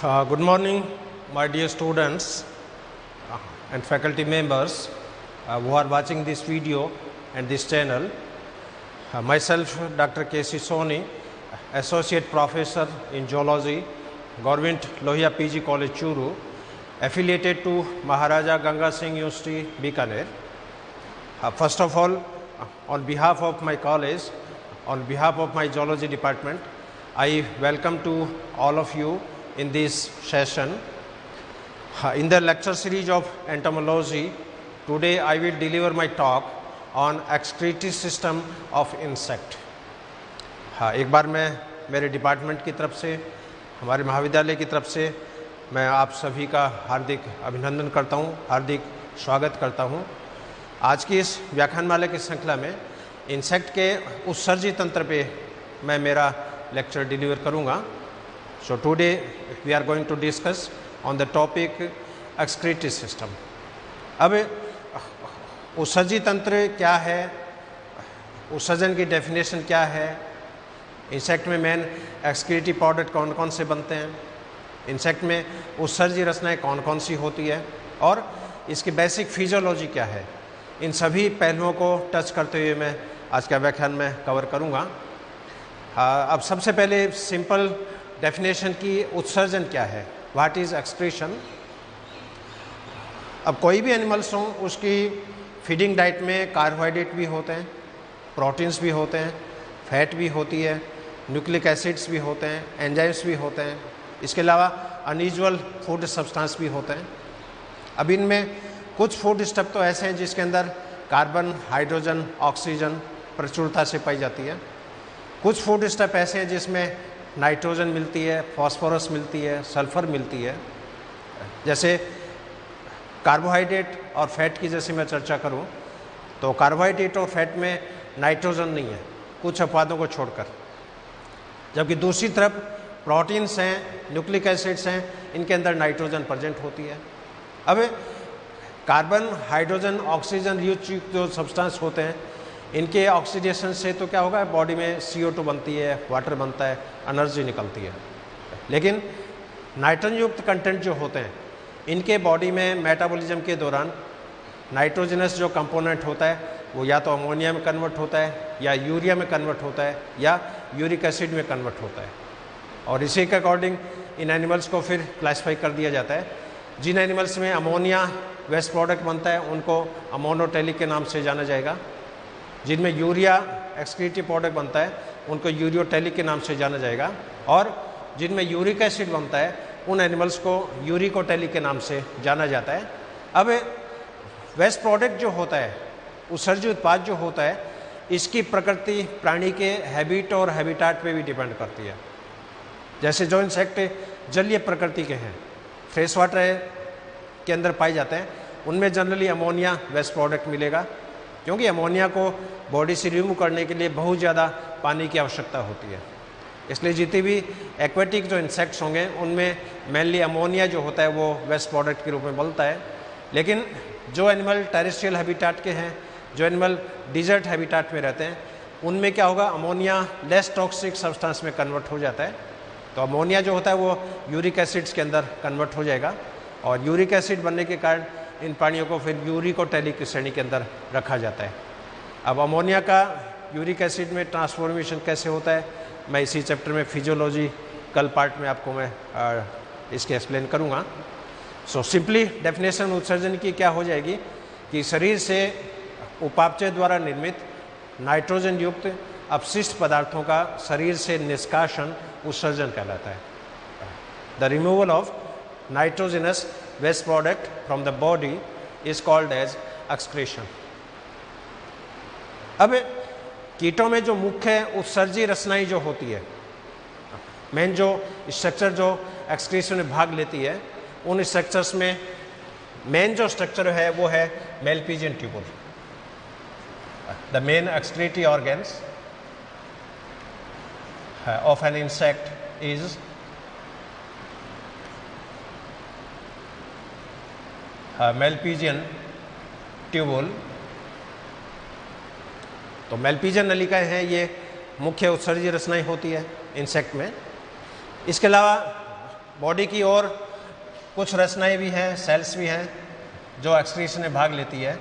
Good morning, my dear students and faculty members who are watching this video and this channel. Myself, Dr. K.C. Soni, Associate Professor in Zoology, Government Lohia PG College, Churu, affiliated to Maharaja Ganga Singh University, Bikaner. First of all, on behalf of my college, on behalf of my Zoology department, I welcome to all of you in this session. In the lecture series of entomology, today I will deliver my talk on excretory system of insect. एक बार मैं मेरे department की तरफ से, हमारे महाविद्यालय की तरफ से मैं आप सभी का हार्दिक अभिनंदन करता हूँ, हार्दिक स्वागत करता हूँ। आज की इस व्याख्यानमाला की श्रृंखला में इंसेक्ट के उत्सर्जी तंत्र पे मैं मेरा लेक्चर डिलीवर करूँगा। So today we are going to discuss on the topic excretory system. अब उत्सर्जी तंत्र क्या है, उत्सर्जन की डेफिनेशन क्या है, इंसेक्ट में मेन एक्सक्रीटरी प्रोडक्ट कौन कौन से बनते हैं, इंसेक्ट में उत्सर्जी रचनाएं कौन कौन सी होती है और इसकी बेसिक फिजियोलॉजी क्या है, इन सभी पहलुओं को टच करते हुए मैं आज का व्याख्यान में कवर करूँगा। अब सबसे पहले सिंपल डेफिनेशन की उत्सर्जन क्या है, व्हाट इज़ एक्सक्रीशन। अब कोई भी एनिमल्स हों उसकी फीडिंग डाइट में कार्बोहाइड्रेट भी होते हैं, प्रोटीन्स भी होते हैं, फैट भी होती है, न्यूक्लिक एसिड्स भी होते हैं, एंजाइम्स भी होते हैं, इसके अलावा अनयूजुअल फूड सब्सटेंस भी होते हैं। अब इनमें कुछ फूड स्टफ तो ऐसे हैं जिसके अंदर कार्बन, हाइड्रोजन, ऑक्सीजन प्रचुरता से पाई जाती है। कुछ फूड स्टफ ऐसे हैं जिसमें नाइट्रोजन मिलती है, फास्फोरस मिलती है, सल्फर मिलती है। जैसे कार्बोहाइड्रेट और फैट की जैसे मैं चर्चा करूं तो कार्बोहाइड्रेट और फैट में नाइट्रोजन नहीं है कुछ अपवादों को छोड़कर, जबकि दूसरी तरफ प्रोटीन्स हैं, न्यूक्लिक एसिड्स हैं, इनके अंदर नाइट्रोजन प्रेजेंट होती है। अब कार्बन, हाइड्रोजन, ऑक्सीजन युक्त जो सब्सटेंस होते हैं इनके ऑक्सीडेशन से तो क्या होगा, बॉडी में CO2 बनती है, वाटर बनता है, एनर्जी निकलती है। लेकिन नाइट्रोजन युक्त कंटेंट जो होते हैं इनके बॉडी में मेटाबॉलिज्म के दौरान नाइट्रोजनस जो कंपोनेंट होता है वो या तो अमोनिया में कन्वर्ट होता है या यूरिया में कन्वर्ट होता है या यूरिक एसिड में कन्वर्ट होता है, और इसी के अकॉर्डिंग इन एनिमल्स को फिर क्लासीफाई कर दिया जाता है। जिन एनिमल्स में अमोनिया वेस्ट प्रोडक्ट बनता है उनको अमोनोटेलिक के नाम से जाना जाएगा, जिनमें यूरिया एक्सक्रीटरी प्रोडक्ट बनता है उनको यूरियोटेलिक के नाम से जाना जाएगा, और जिनमें यूरिक एसिड बनता है उन एनिमल्स को यूरिकोटेलिक के नाम से जाना जाता है। अब वेस्ट प्रोडक्ट जो होता है, उत्सर्जी उत्पाद जो होता है, इसकी प्रकृति प्राणी के हैबिट और हैबिटाट पे भी डिपेंड करती है। जैसे जो इंसेक्ट जलीय प्रकृति के हैं, फ्रेश वाटर के अंदर पाए जाते हैं, उनमें जनरली अमोनिया वेस्ट प्रोडक्ट मिलेगा, क्योंकि अमोनिया को बॉडी से रिमूव करने के लिए बहुत ज़्यादा पानी की आवश्यकता होती है। इसलिए जितने भी एक्वेटिक जो इंसेक्ट्स होंगे उनमें मेनली अमोनिया जो होता है वो वेस्ट प्रोडक्ट के रूप में बनता है। लेकिन जो एनिमल टेरेस्ट्रियल हैबिटाट के हैं, जो एनिमल डिजर्ट हैबिटाट में रहते हैं, उनमें क्या होगा, अमोनिया लेस टॉक्सिक सब्सटेंस में कन्वर्ट हो जाता है। तो अमोनिया जो होता है वो यूरिक एसिड्स के अंदर कन्वर्ट हो जाएगा, और यूरिक एसिड बनने के कारण इन प्राणियों को फिर यूरिकोटेलिक की श्रेणी के अंदर रखा जाता है। अब अमोनिया का यूरिक एसिड में ट्रांसफॉर्मेशन कैसे होता है मैं इसी चैप्टर में फिजियोलॉजी कल पार्ट में आपको मैं इसके एक्सप्लेन करूँगा। सो सिंपली डेफिनेशन उत्सर्जन की क्या हो जाएगी कि शरीर से उपापचय द्वारा निर्मित नाइट्रोजन युक्त अपशिष्ट पदार्थों का शरीर से निष्कासन उत्सर्जन कहलाता है। The removal of nitrogenous waste product from the body is called as excretion. अब कीटों में जो मुख्य उत्सर्जी रचनाएं जो होती है, मेन जो स्ट्रक्चर जो एक्सक्रीशन में भाग लेती है, उन स्ट्रक्चर्स में मेन जो स्ट्रक्चर है वो है Malpighian tubule. The main excretory organs of an insect is Malpighian tubule. तो मेलपीजियन नलिकाएं हैं, ये मुख्य उत्सर्जी रचनाएं होती है इंसेक्ट में। इसके अलावा बॉडी की ओर कुछ रचनाएं भी हैं, सेल्स भी हैं जो एक्सक्रीशन में भाग लेती है।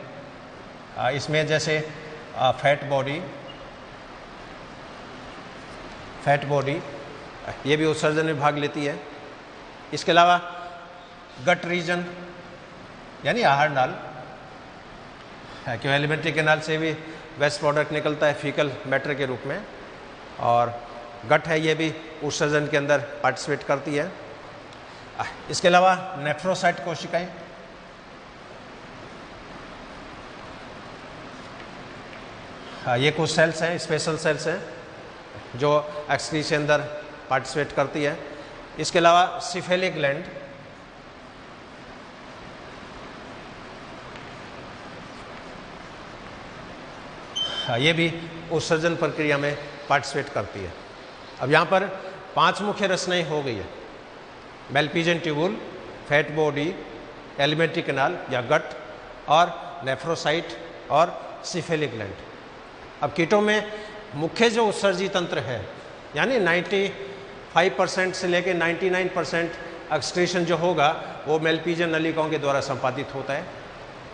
इसमें जैसे फैट बॉडी ये भी उत्सर्जन में भाग लेती है। इसके अलावा गट रीजन यानी आहार नाल, क्यों एलिमेंट्री कैनाल से भी वेस्ट प्रोडक्ट निकलता है फीकल मैटर के रूप में, और गट है ये भी उत्सर्जन के अंदर पार्टिसिपेट करती है। इसके अलावा नेफ्रोसाइट कोशिकाएं, ये कुछ सेल्स हैं, स्पेशल सेल्स हैं जो एक्सक्रीशन के अंदर पार्टिसिपेट करती है। इसके अलावा सिफेलिक ग्लैंड, ये भी उत्सर्जन प्रक्रिया में पार्टिसिपेट करती है। अब यहाँ पर 5 मुख्य रचनाएं हो गई है, Malpighian tubule, fat body, alimentary canal या गट, और नेफ्रोसाइट और सिफेलिक ग्लैंड। अब कीटों में मुख्य जो उत्सर्जी तंत्र है यानी 95% से लेकर 99% एक्सक्रीशन जो होगा वो मेलपीजियन नलिकाओं के द्वारा संपादित होता है।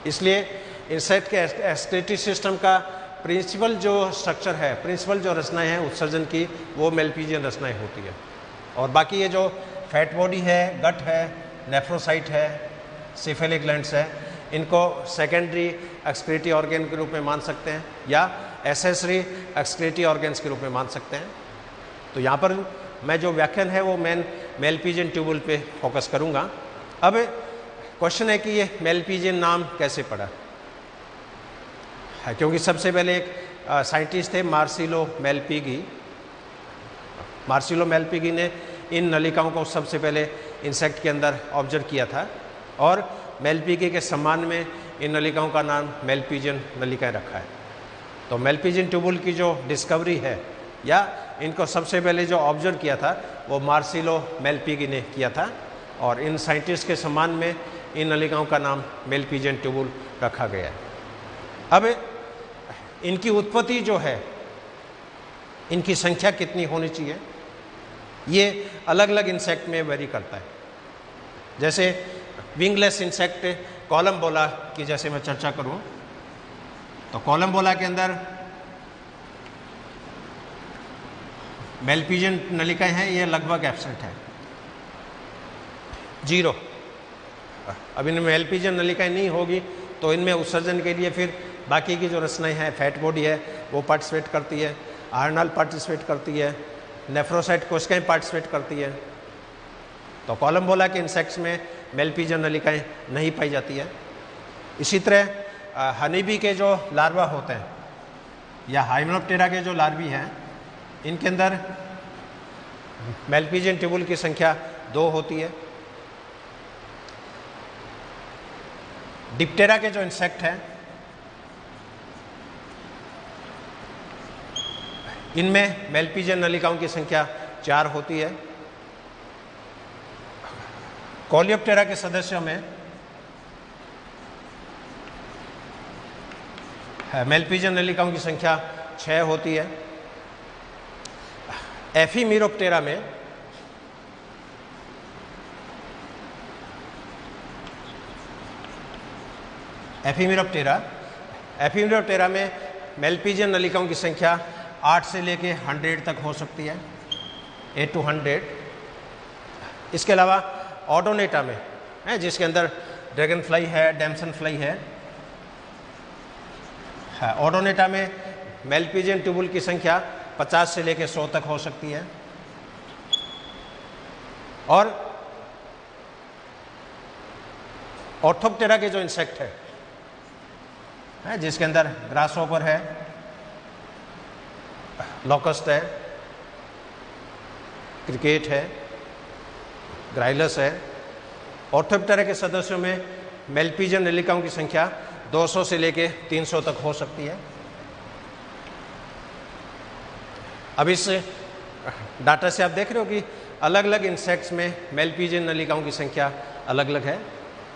इसलिए इंसेक्ट के एक्सक्रीटरी सिस्टम का प्रिंसिपल जो स्ट्रक्चर है, प्रिंसिपल जो रचनाएं हैं उत्सर्जन की, वो मेलपीजियन रचनाएं होती है। और बाकी ये जो फैट बॉडी है, गट है, नेफ्रोसाइट है, सिफेलिक ग्लैंड्स है, इनको सेकेंडरी एक्सक्रीटरी ऑर्गन के रूप में मान सकते हैं या एसेसरी एक्सक्रीटरी ऑर्गन्स के रूप में मान सकते हैं। तो यहाँ पर मैं जो व्याख्यान है वो मेलपीजियन ट्यूबुल पे फोकस करूँगा। अब क्वेश्चन है कि ये मेलपीजियन नाम कैसे पड़ा, क्योंकि सबसे पहले एक साइंटिस्ट थे मार्सिलो मेलपिगी ने इन नलिकाओं को सबसे पहले इंसेक्ट के अंदर ऑब्जर्व किया था, और मेलपिगी के सम्मान में इन नलिकाओं का नाम मेलपीजियन नलिकाएं रखा है। तो मेलपीजियन ट्यूबुल की जो डिस्कवरी है या इनको सबसे पहले जो ऑब्जर्व किया था वो मार्सिलो मेलपिगी ने किया था, और इन साइंटिस्ट के सम्मान में इन नलिकाओं का नाम मेलपीजियन ट्यूबुल रखा गया है। अब इनकी उत्पत्ति जो है, इनकी संख्या कितनी होनी चाहिए, ये अलग अलग इंसेक्ट में वेरी करता है। जैसे विंगलेस इंसेक्ट कोलम्बोला की जैसे मैं चर्चा करूं, तो कोलम्बोला के अंदर मेलपीजियन नलिकाएं हैं, ये लगभग एब्सेंट है, 0। अब इनमें मेलपीजियन नलिकाएं नहीं होगी तो इनमें उत्सर्जन के लिए फिर बाकी की जो रचनाएं हैं, फैट बॉडी है वो पार्टिसिपेट करती है, आर्नल पार्टिसिपेट करती है, नेफ्रोसाइट कोशिकाएं पार्टिसिपेट करती है। तो कोलम्बोला के इंसेक्ट्स में मेलपीजियन नलिकाएं नहीं पाई जाती है। इसी तरह हनीबी के जो लार्वा होते हैं या हाइमेनोप्टेरा के जो लार्वी हैं, इनके अंदर मेलपीजियन ट्यूबुल की संख्या 2 होती है। डिप्टेरा के जो इंसेक्ट हैं, इनमें मेलपीजियन नलिकाओं की संख्या 4 होती है। कोलियोप्टेरा के सदस्यों में मेलपीजियन नलिकाओं की संख्या 6 होती है। एफीमेरोप्टेरा में मेलपीजियन नलिकाओं की संख्या 8 से लेके 100 तक हो सकती है, 8 to 100। इसके अलावा ऑडोनेटा में है, जिसके अंदर ड्रैगन फ्लाई है, डैमसन फ्लाई है, ऑडोनेटा में मेलपीजियन ट्यूबुल की संख्या 50 से लेके 100 तक हो सकती है। और ऑर्थोप्टेरा के जो इंसेक्ट है, जिसके अंदर ग्रासहॉपर है, लॉकस्ट है, क्रिकेट है, ग्राइलस है, ऑर्थोप्टेरा के सदस्यों में मेलपीजियन नलिकाओं की संख्या 200 से लेके 300 तक हो सकती है। अब इस डाटा से आप देख रहे हो कि अलग अलग इंसेक्ट्स में मेलपीजियन नलिकाओं की संख्या अलग अलग है,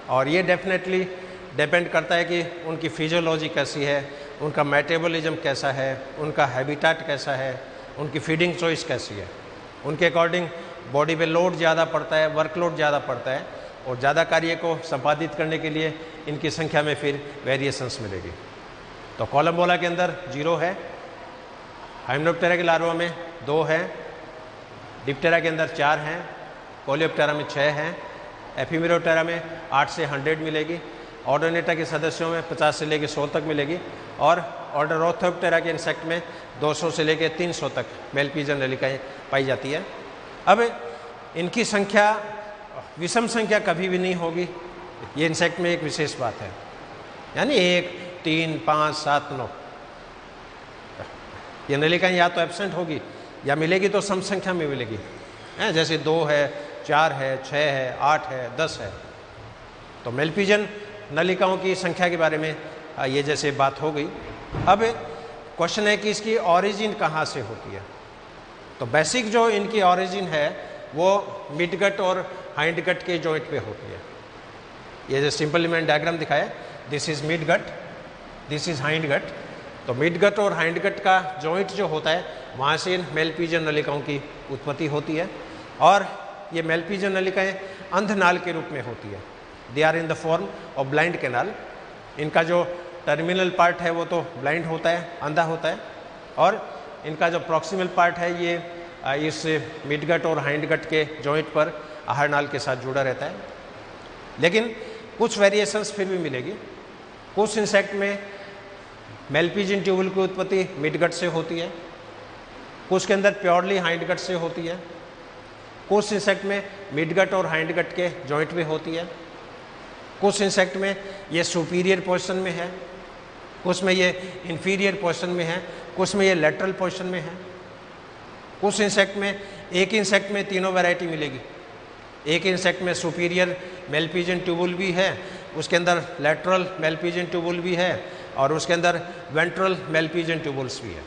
और ये डेफिनेटली डिपेंड करता है कि उनकी फिजियोलॉजी कैसी है, उनका मेटाबॉलिज्म कैसा है, उनका हैबिटेट कैसा है, उनकी फीडिंग चॉइस कैसी है। उनके अकॉर्डिंग बॉडी पे लोड ज़्यादा पड़ता है, वर्कलोड ज़्यादा पड़ता है, और ज़्यादा कार्य को संपादित करने के लिए इनकी संख्या में फिर वेरिएशंस मिलेगी। तो कोलम्बोला के अंदर 0 है, हाइमेनोप्टेरा के लार्वा में 2 है, डिप्टेरा के अंदर 4 हैं, कोलियोप्टेरा में 6 हैं, एफिमेरोप्टेरा में 8 से 100 मिलेगी, ऑर्डोनेटा के सदस्यों में 50 से लेकर 100 तक मिलेगी, और ऑर्डर ऑर्थोप्टेरा के इंसेक्ट में 200 से लेकर 300 तक मेल पिजन नलिकाएँ पाई जाती है। अब इनकी संख्या विषम संख्या कभी भी नहीं होगी, ये इंसेक्ट में एक विशेष बात है, यानी 1, 3, 5, 7, 9 ये नलिकाएँ या तो एब्सेंट होगी या मिलेगी तो सम संख्या में मिलेगी, जैसे 2 है, 4 है, 6 है, 8 है, 10 है। तो मेल पिजन नलिकाओं की संख्या के बारे में ये जैसे बात हो गई। अब क्वेश्चन है कि इसकी ऑरिजिन कहाँ से होती है। तो बेसिक जो इनकी ऑरिजिन है वो मिड गट और हाइंड गट के जॉइंट पे होती है। ये जो सिंपल मैंने डायग्राम दिखाया, this is mid gut, this is hind gut. तो मिड गट और हाइंड गट का जॉइंट जो होता है वहाँ से इन मेल पिजन नलिकाओं की उत्पत्ति होती है, और ये मेल पिजन नलिकाएँ अंधनाल के रूप में होती है। They are in the form of blind canal. इनका जो टर्मिनल पार्ट है वो तो ब्लाइंड होता है, अंधा होता है, और इनका जो प्रॉक्सिमल पार्ट है ये इस मिड गट और हाइंड गट के जॉइंट पर आहार नाल के साथ जुड़ा रहता है। लेकिन कुछ वेरिएशंस फिर भी मिलेगी। कुछ इंसेक्ट में मेल पिजन ट्यूबुल की उत्पत्ति मिड गट से होती है, कुछ के अंदर प्योरली हाइंड गट से होती है, कुछ इंसेक्ट में मिड गट और हाइंड गट के जॉइंट में होती है, कुछ इंसेक्ट में ये सुपीरियर पोजीशन में है, कुछ में ये इंफीरियर पोजीशन में है, कुछ में ये लेटरल पोजीशन में है। कुछ इंसेक्ट में, एक इंसेक्ट में तीनों वैरायटी मिलेगी। एक इंसेक्ट में सुपीरियर मेल पिजन ट्यूबुल भी है, उसके अंदर लेटरल मेल पिजन ट्यूबुल भी है, और उसके अंदर वेंट्रल मेल पिजन ट्यूबुल्स भी है।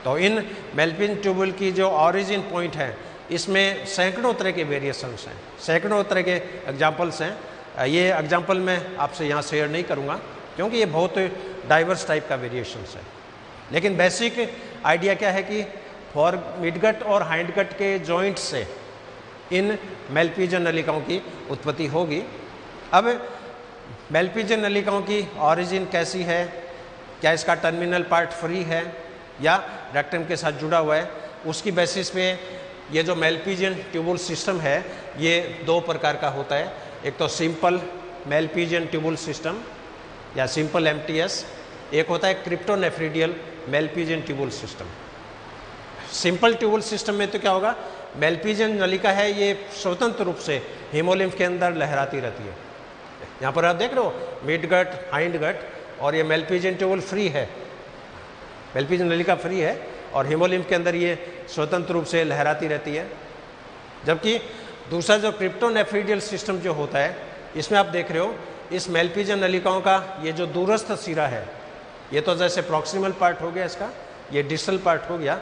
तो इन मेल पिजन ट्यूबुल की जो ऑरिजिन पॉइंट है इसमें सैकड़ों तरह के वेरिएशंस हैं, सैकड़ों तरह के एग्जाम्पल्स हैं। ये एग्जाम्पल मैं आपसे यहाँ शेयर नहीं करूँगा क्योंकि ये बहुत डाइवर्स टाइप का वेरिएशंस है। लेकिन बेसिक आइडिया क्या है कि फॉर मिडगट और हाइंडगट के जॉइंट से इन मेल पिजन नलिकाओं की उत्पत्ति होगी। अब मेल पिजन नलिकाओं की ऑरिजिन कैसी है, क्या इसका टर्मिनल पार्ट फ्री है या रेक्टम के साथ जुड़ा हुआ है, उसकी बेसिस पे ये जो मेल पिजन ट्यूबुल सिस्टम है ये दो प्रकार का होता है। एक तो simple Malpighian tubule system या सिंपल एमटीएस, एक होता है cryptonephridial Malpighian tubule system. Simple tubule system में तो क्या होगा, मेल पिजन नलिका है ये स्वतंत्र रूप से हीमोलिम्फ के अंदर लहराती रहती है। यहाँ पर आप देख रहे हो मिड गट, हाइंड गट, और ये मेल पिजन ट्यूबुल फ्री है, मेल पिजन नलिका फ्री है और हीमोलिम्फ के अंदर ये स्वतंत्र रूप से लहराती रहती है। जबकि दूसरा जो क्रिप्टोनेफ्रिडियल सिस्टम जो होता है इसमें आप देख रहे हो इस मेल पिजन नलिकाओं का ये जो दूरस्थ सिरा है, ये तो जैसे प्रॉक्सिमल पार्ट हो गया इसका, ये डिस्टल पार्ट हो गया,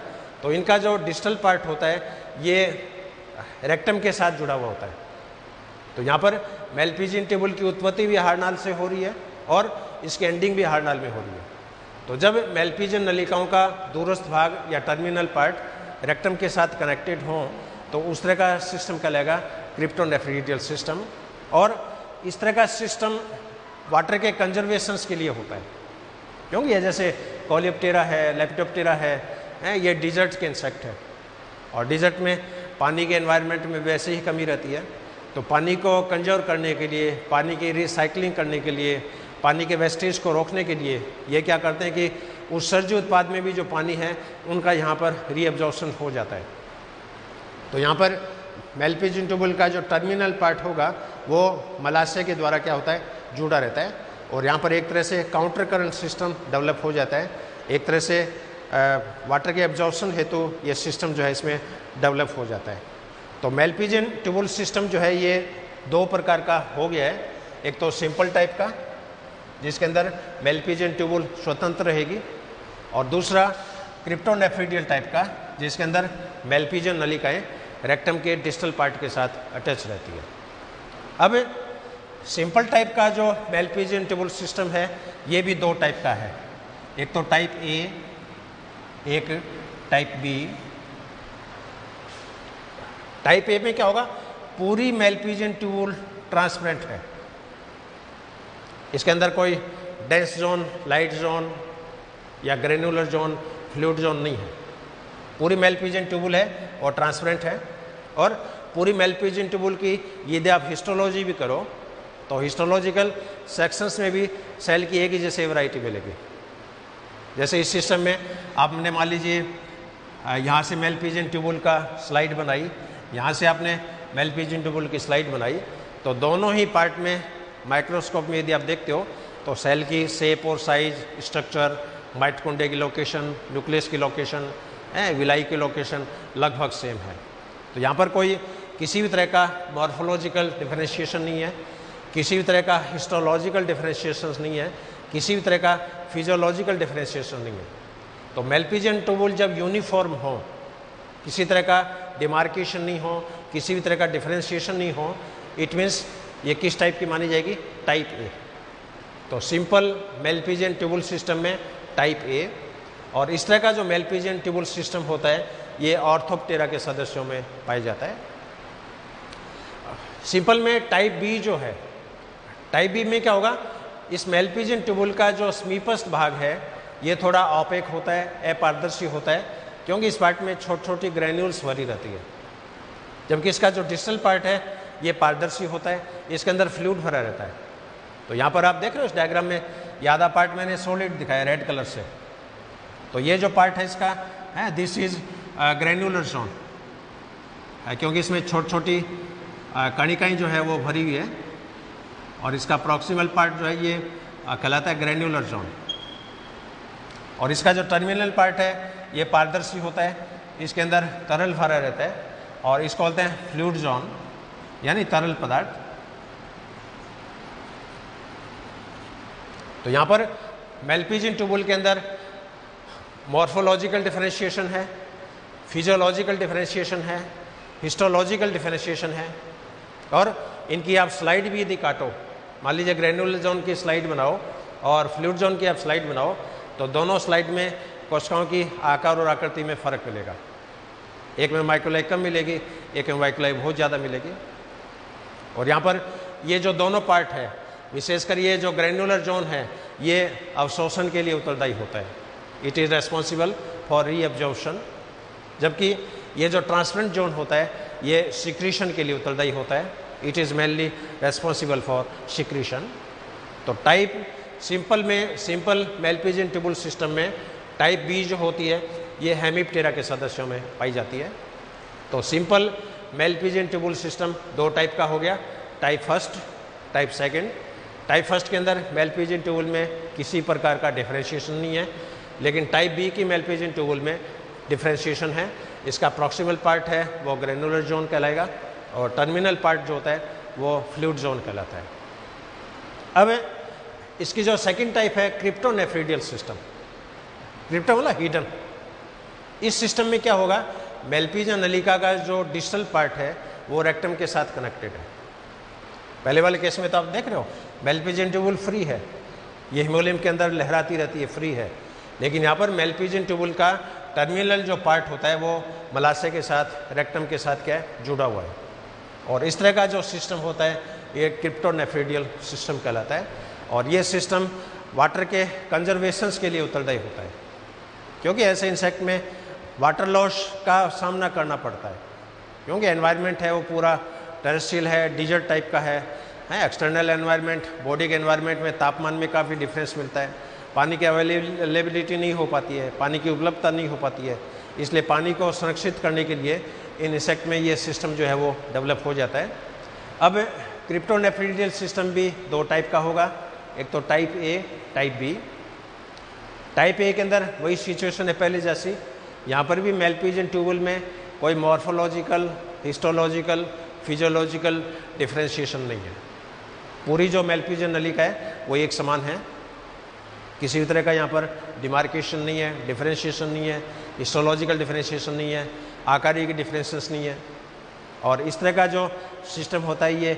तो इनका जो डिस्टल पार्ट होता है ये रेक्टम के साथ जुड़ा हुआ होता है। तो यहाँ पर मेल पिजन ट्यूबुल की उत्पत्ति भी हार्नाल से हो रही है और इसकी एंडिंग भी हार्नाल में हो रही है। तो जब मेल पिजन नलिकाओं का दूरस्थ भाग या टर्मिनल पार्ट रेक्टम के साथ कनेक्टेड हो तो उस तरह का सिस्टम कहलाएगा क्रिप्टोनेफ्रिडियल सिस्टम। और इस तरह का सिस्टम वाटर के कंजर्वेशंस के लिए होता है, क्योंकि ये जैसे कोलियोप्टेरा है, लेपिडोप्टेरा है, ये डिजर्ट के इंसेक्ट है और डिजर्ट में पानी के एनवायरनमेंट में वैसे ही कमी रहती है। तो पानी को कंजर्व करने के लिए, पानी की रिसाइकलिंग करने के लिए, पानी के वेस्टेज को रोकने के लिए ये क्या करते हैं कि उत्सर्ज्य उत्पाद में भी जो पानी है उनका यहाँ पर रीअब्जॉर्प्शन हो जाता है। तो यहाँ पर मेल पिजन ट्यूबुल का जो टर्मिनल पार्ट होगा वो मलाशय के द्वारा क्या होता है, जुड़ा रहता है, और यहाँ पर एक तरह से काउंटर करंट सिस्टम डेवलप हो जाता है। एक तरह से वाटर के एब्जॉर्प्शन हेतु ये सिस्टम जो है इसमें डेवलप हो जाता है। तो मेल पिजन ट्यूबुल सिस्टम जो है ये दो प्रकार का हो गया है। एक तो सिंपल टाइप का जिसके अंदर मेल पिजन ट्यूबुल स्वतंत्र रहेगी, और दूसरा क्रिप्टोनेफ्रिडियल टाइप का जिसके अंदर मेल पिजन नलिकाएँ रेक्टम के डिस्टल पार्ट के साथ अटैच रहती है। अब सिंपल टाइप का जो मेल पिजन ट्यूबुल सिस्टम है ये भी दो टाइप का है, एक तो टाइप ए, एक टाइप बी। टाइप ए में क्या होगा, पूरी मेलपीजियन ट्यूबुल ट्रांसपेरेंट है, इसके अंदर कोई डेंस जोन, लाइट जोन या ग्रेनुलर जोन, फ्लूइड जोन नहीं है। पूरी मेलपीजियन ट्यूबुल है और ट्रांसपेरेंट है। और पूरी मेलपीजियन ट्यूबुल की यदि आप हिस्टोलॉजी भी करो तो हिस्टोलॉजिकल सेक्शंस में भी सेल की एक ही जैसे वैरायटी मिलेगी। जैसे इस सिस्टम में आपने मान लीजिए यहाँ से मेलपीजियन ट्यूबुल का स्लाइड बनाई, यहाँ से आपने मेलपीजियन ट्यूबुल की स्लाइड बनाई, तो दोनों ही पार्ट में माइक्रोस्कोप में यदि आप देखते हो तो सेल की शेप और साइज, स्ट्रक्चर, माइटोकॉन्ड्रिया की लोकेशन, न्यूक्लियस की लोकेशन, विलाई की लोकेशन लगभग सेम है। तो यहाँ पर कोई किसी भी तरह का मॉर्फोलॉजिकल डिफरेंशिएशन नहीं है, किसी भी तरह का हिस्टोलॉजिकल डिफरेंशिएशन नहीं है, किसी भी तरह का फिजियोलॉजिकल डिफरेंशिएशन नहीं है। तो मेलपीजियन ट्यूबुल जब यूनिफॉर्म हो, किसी तरह का डिमार्केशन नहीं हो, किसी भी तरह का डिफरेंशिएशन नहीं हो, इट मीन्स ये किस टाइप की मानी जाएगी, टाइप ए। तो सिंपल मेलपीजियन ट्यूबुल सिस्टम में टाइप ए, और इस तरह का जो मेलपीजियन ट्यूबुल सिस्टम होता है ये ऑर्थोप्टेरा के सदस्यों में पाया जाता है। सिंपल में टाइप बी जो है, टाइप बी में क्या होगा, इस मेलपीजियन ट्यूबुल का जो समीपस्थ भाग है ये थोड़ा ऑपेक होता है, अपारदर्शी होता है, क्योंकि इस पार्ट में छोटी छोटी ग्रैन्यूल्स भरी रहती है, जबकि इसका जो डिस्टल पार्ट है ये पारदर्शी होता है, इसके अंदर फ्लूइड भरा रहता है। तो यहाँ पर आप देख रहे हो इस डायग्राम में ये आधा पार्ट मैंने सॉलिड दिखाया रेड कलर से, तो ये जो पार्ट है इसका है दिस इज ग्रैन्युलर जोन, क्योंकि इसमें छोटी छोटी कणिकाएँ जो है वो भरी हुई है, और इसका प्रॉक्सिमल पार्ट जो है ये कहलाता है ग्रैन्युलर जोन, और इसका जो टर्मिनल पार्ट है ये पारदर्शी होता है, इसके अंदर तरल भरा रहता है, और इसको बोलते हैं फ्लूइड जोन यानी तरल पदार्थ। तो यहाँ पर मेलपीजियन ट्यूबुल के अंदर मॉर्फोलॉजिकल डिफरेंशिएशन है, फिजियोलॉजिकल डिफरेंशिएशन है, हिस्टोलॉजिकल डिफरेंशिएशन है, और इनकी आप स्लाइड भी यदि काटो, मान लीजिए ग्रैन्युलर जोन की स्लाइड बनाओ और फ्लूइड जोन की आप स्लाइड बनाओ, तो दोनों स्लाइड में कोशिकाओं की आकार और आकृति में फ़र्क मिलेगा। एक में माइक्रोलाई कम मिलेगी, एक में माइक्रोलाई बहुत ज़्यादा मिलेगी। और यहाँ पर ये जो दोनों पार्ट है, विशेषकर ये जो ग्रैन्युलर जोन है ये अवशोषण के लिए उत्तरदायी होता है, it is responsible for reabsorption, जबकि ये जो ट्रांसपेरेंट जोन होता है ये सिक्रीशन के लिए उत्तरदायी होता है, it is mainly responsible for secretion. तो type simple Malpighian tubule system में टाइप बी जो होती है ये हेमिप्टेरा के सदस्यों में पाई जाती है। तो सिंपल मेलपीजियन ट्यूबुल सिस्टम दो टाइप का हो गया, type first, type second. Type first के अंदर मेलपीजियन ट्यूबुल में किसी प्रकार का डिफरेंशिएशन नहीं है, लेकिन टाइप बी की मेलपीजियन ट्यूबुल में डिफरेंशिएशन है। इसका प्रॉक्सिमल पार्ट है वो ग्रेनुलर जोन कहलाएगा, और टर्मिनल पार्ट जो होता है वो फ्लूइड जोन कहलाता है। अब इसकी जो सेकंड टाइप है क्रिप्टोनेफ्रिडियल सिस्टम, क्रिप्टो वाला हिडन। इस सिस्टम में क्या होगा, मेलपीजियन नलिका का जो डिस्टल पार्ट है वो रेक्टम के साथ कनेक्टेड है। पहले वाले केस में तो आप देख रहे हो मेलपीजियन ट्यूबुल फ्री है, ये हिमोलियम के अंदर लहराती रहती है, फ्री है, लेकिन यहाँ पर मेलपीजियन ट्यूबुल का टर्मिनल जो पार्ट होता है वो मलाशय के साथ, रेक्टम के साथ क्या है, जुड़ा हुआ है। और इस तरह का जो सिस्टम होता है ये क्रिप्टोनेफ्रिडियल सिस्टम कहलाता है, और ये सिस्टम वाटर के कंजर्वेशंस के लिए उत्तरदायी होता है, क्योंकि ऐसे इंसेक्ट में वाटर लॉस का सामना करना पड़ता है, क्योंकि एनवायरनमेंट है वो पूरा टेरेस्ट्रियल है, डिजर्ट टाइप का है एक्सटर्नल एनवायरनमेंट, बॉडी के एनवायरनमेंट में तापमान में काफ़ी डिफरेंस मिलता है, पानी की अवेलेबिलिटी नहीं हो पाती है, पानी की उपलब्धता नहीं हो पाती है, इसलिए पानी को संरक्षित करने के लिए इन इंसेक्ट में ये सिस्टम जो है वो डेवलप हो जाता है। अब क्रिप्टोनेफ्रिडियल सिस्टम भी दो टाइप का होगा, एक तो type A, type B. Type A के अंदर वही सिचुएशन है पहले जैसी, यहाँ पर भी मेलपीजियन ट्यूबुल में कोई मॉर्फोलॉजिकल, हिस्टोलॉजिकल, फिजियोलॉजिकल डिफरेंशिएशन नहीं है। पूरी जो मेलपीजियन नलिका है वो एक समान है, किसी भी तरह का यहाँ पर डिमार्केशन नहीं है, डिफरेंशिएशन नहीं है, हिस्टोलॉजिकल डिफरेंशिएशन नहीं है, आकारीय की डिफरेंसेस नहीं है। और इस तरह का जो सिस्टम होता है ये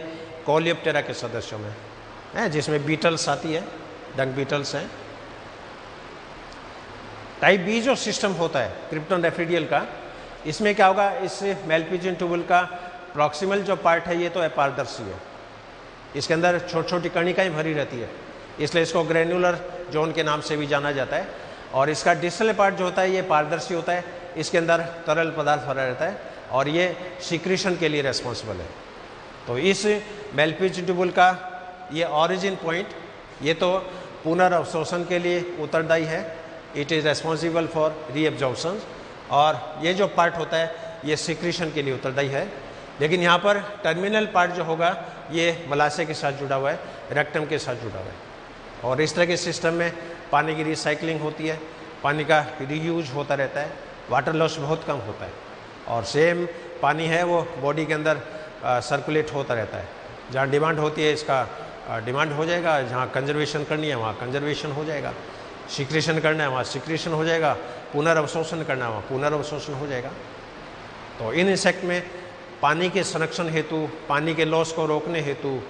कोलियोप्टेरा के सदस्यों में है, जिसमें बीटल्स आती है, डंग बीटल्स हैं। टाइप बी जो सिस्टम होता है क्रिप्टोनेफ्रिडियल का, इसमें क्या होगा, इस मेलपिजियन ट्यूबुल का प्रॉक्सिमल जो पार्ट है ये तो अपारदर्शी है, इसके अंदर छोटी छोटी कणिकाएं भरी रहती है, इसलिए इसको ग्रेन्युलर जोन के नाम से भी जाना जाता है। और इसका डिस्टल पार्ट जो होता है ये पारदर्शी होता है, इसके अंदर तरल पदार्थ भरा रहता है और ये सिक्रीशन के लिए रेस्पॉन्सिबल है। तो इस मेलपिजियन ट्यूबुल का ये ऑरिजिन पॉइंट ये तो पुनर्अवशोषण के लिए उत्तरदायी है, it is responsible for reabsorption, और ये जो पार्ट होता है ये सिक्रीशन के लिए उत्तरदायी है। लेकिन यहाँ पर टर्मिनल पार्ट जो होगा ये मलाशय के साथ जुड़ा हुआ है, रेक्टम के साथ जुड़ा हुआ है। और इस तरह के सिस्टम में पानी की रिसाइकलिंग होती है, पानी का रीयूज होता रहता है, वाटर लॉस बहुत कम होता है, और सेम पानी है वो बॉडी के अंदर सर्कुलेट होता रहता है। जहाँ डिमांड होती है इसका डिमांड हो जाएगा, जहाँ कंजर्वेशन करनी है वहाँ कंजर्वेशन हो जाएगा, सिक्रीशन करना है वहाँ सिक्रीशन हो जाएगा, पुनर्अवशोषण करना है वहाँ पुनर्अवशोषण हो जाएगा। तो इन इंसेक्ट में पानी के संरक्षण हेतु, पानी के लॉस को रोकने हेतु,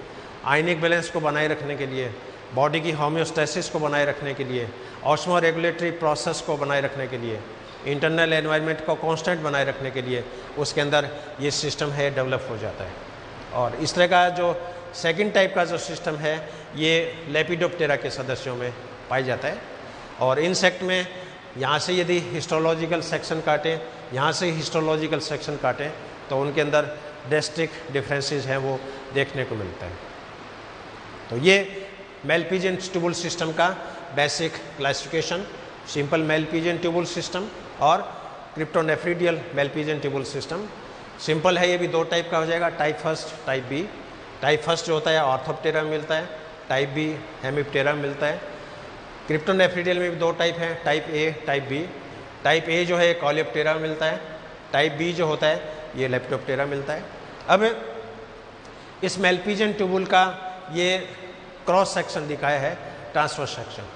आयनिक बैलेंस को बनाए रखने के लिए, बॉडी की होम्योस्टेसिस को बनाए रखने के लिए, ऑस्मो रेगुलेटरी प्रोसेस को बनाए रखने के लिए, इंटरनल एनवायरनमेंट को कांस्टेंट बनाए रखने के लिए उसके अंदर ये सिस्टम है डेवलप हो जाता है। और इस तरह का जो सेकंड टाइप का जो सिस्टम है ये लेपिडोप्टेरा के सदस्यों में पाई जाता है। और इंसेक्ट में यहाँ से यदि हिस्टोलॉजिकल सेक्शन काटें, यहाँ से हिस्टोलॉजिकल सेक्शन काटें तो उनके अंदर ड्रास्टिक डिफरेंसेस हैं वो देखने को मिलता है। तो ये मेलपिजियन ट्यूबुल सिस्टम का basic classification, simple Malpighian tubule system और cryptonephridial Malpighian tubule system. Simple है ये भी दो टाइप का हो जाएगा, type first type B. Type first जो होता है ऑर्थोप्टेरा में मिलता है, टाइप बी हेमिप्टेरा में मिलता है। क्रिप्टोनेफ्रिडियल में भी दो टाइप है, type A type B. Type A जो है कॉलियोप्टेरा में मिलता है, टाइप बी जो होता है ये लेपिडोप्टेरा मिलता है। अब इस मेलपिजियन ट्यूबुल का ये क्रॉस सेक्शन दिखाया है, ट्रांसवर्स सेक्शन।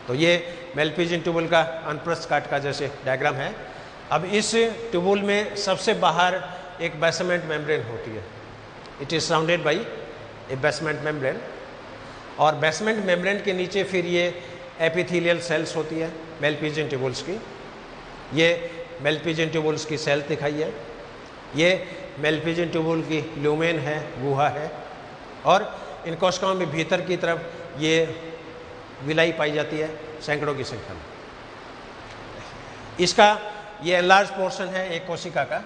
तो ये मेलपिजियन ट्यूबुल का अनप्रस्थ काट का जैसे डायग्राम है। अब इस ट्यूबुल में सबसे बाहर एक बेसमेंट मेम्ब्रेन होती है, it is surrounded by A basement membrane, और बेसमेंट मेम्ब्रेन के नीचे फिर ये एपिथेलियल सेल्स होती है मेलपिजियन ट्यूबुल्स की। ये मेलपिजियन ट्यूबुल्स की सेल दिखाई है, ये मेलपिजियन ट्यूबुल की ल्यूमेन है, गुहा है, और इन कोशिकाओं में भीतर की तरफ ये विलाई पाई जाती है सैकड़ों की संख्या में। इसका ये एनलार्ज पोर्शन है एक कोशिका का,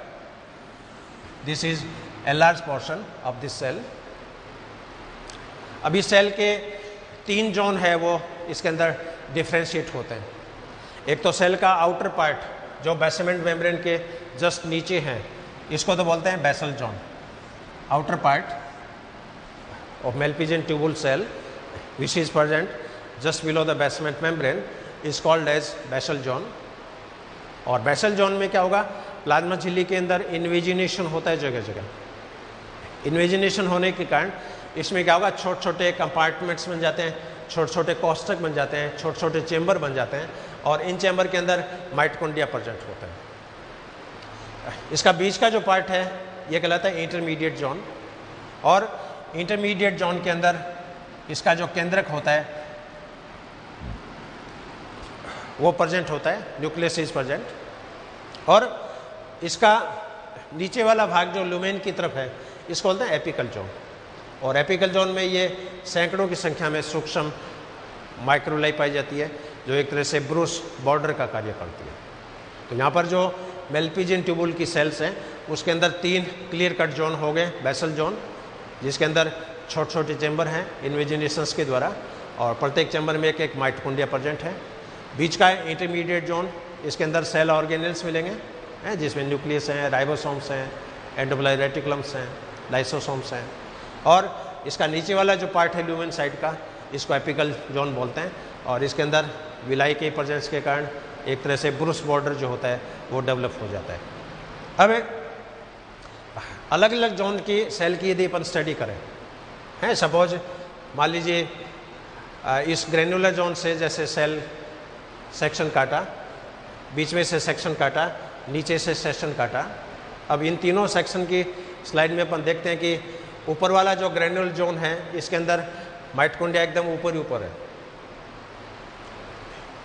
this is enlarge portion of this cell. अब इस सेल के तीन जोन है वो इसके अंदर डिफ्रेंशिएट होते हैं। एक तो सेल का आउटर पार्ट जो बेसमेंट मेम्ब्रेन के जस्ट नीचे है, इसको तो बोलते हैं basal zone. Outer part of Malpighian tubule cell which is present just below the basement membrane is called as basal zone। और basal zone में क्या होगा, प्लाज्मा झिल्ली के अंदर इन्वेजिनेशन होता है जगह जगह। इन्वेजिनेशन होने के कारण इसमें क्या होगा, छोटे छोटे कंपार्टमेंट्स बन जाते हैं, छोटे छोटे कोष्ठक बन जाते हैं, छोटे छोटे चेंबर बन जाते हैं, और इन चेंबर के अंदर माइटोकॉन्ड्रिया प्रेजेंट होता है। इसका बीच का जो पार्ट है ये कहलाता है इंटरमीडिएट जोन, और इंटरमीडिएट जोन के अंदर इसका जो केंद्रक होता है वो प्रेजेंट होता है, न्यूक्लियस इज प्रेजेंट। और इसका नीचे वाला भाग जो लुमेन की तरफ है इसको बोलते हैं एपिकल जोन। और एपिकल जोन में ये सैकड़ों की संख्या में सूक्ष्म माइक्रोलाई पाई जाती है जो एक तरह से ब्रूस बॉर्डर का कार्य करती है। तो यहाँ पर जो मेलपिजियन ट्यूबुल की सेल्स हैं उसके अंदर तीन क्लियर कट जोन हो गए, बेसल जोन जिसके अंदर छोटे छोटे चैम्बर हैं इन्वेजिनेशंस के द्वारा, और प्रत्येक चैम्बर में एक एक माइटोकॉन्ड्रिया प्रेजेंट है। बीच का इंटरमीडिएट जोन, इसके अंदर सेल ऑर्गेनेल्स मिलेंगे हैं जिसमें न्यूक्लियस हैं, राइबोसोम्स हैं, एंडोप्लाज्मिक रेटिकुलम्स हैं, लाइसोसोम्स हैं। और इसका नीचे वाला जो पार्ट है ल्यूमेन साइड का, इसको एपिकल जोन बोलते हैं, और इसके अंदर विलाई के प्रेजेंस के कारण एक तरह से ब्रूस बॉर्डर जो होता है वो डेवलप हो जाता है। अब अलग अलग जोन की सेल की यदि अपन स्टडी करें हैं, सपोज मान लीजिए इस ग्रेनुलर जोन से जैसे सेल सेक्शन काटा, बीच में से सेक्शन काटा, नीचे से सेक्शन काटा। अब इन तीनों सेक्शन की स्लाइड में अपन देखते हैं कि ऊपर वाला जो ग्रेनुलर जोन है इसके अंदर माइटोकॉन्ड्रिया एकदम ऊपर ही ऊपर है।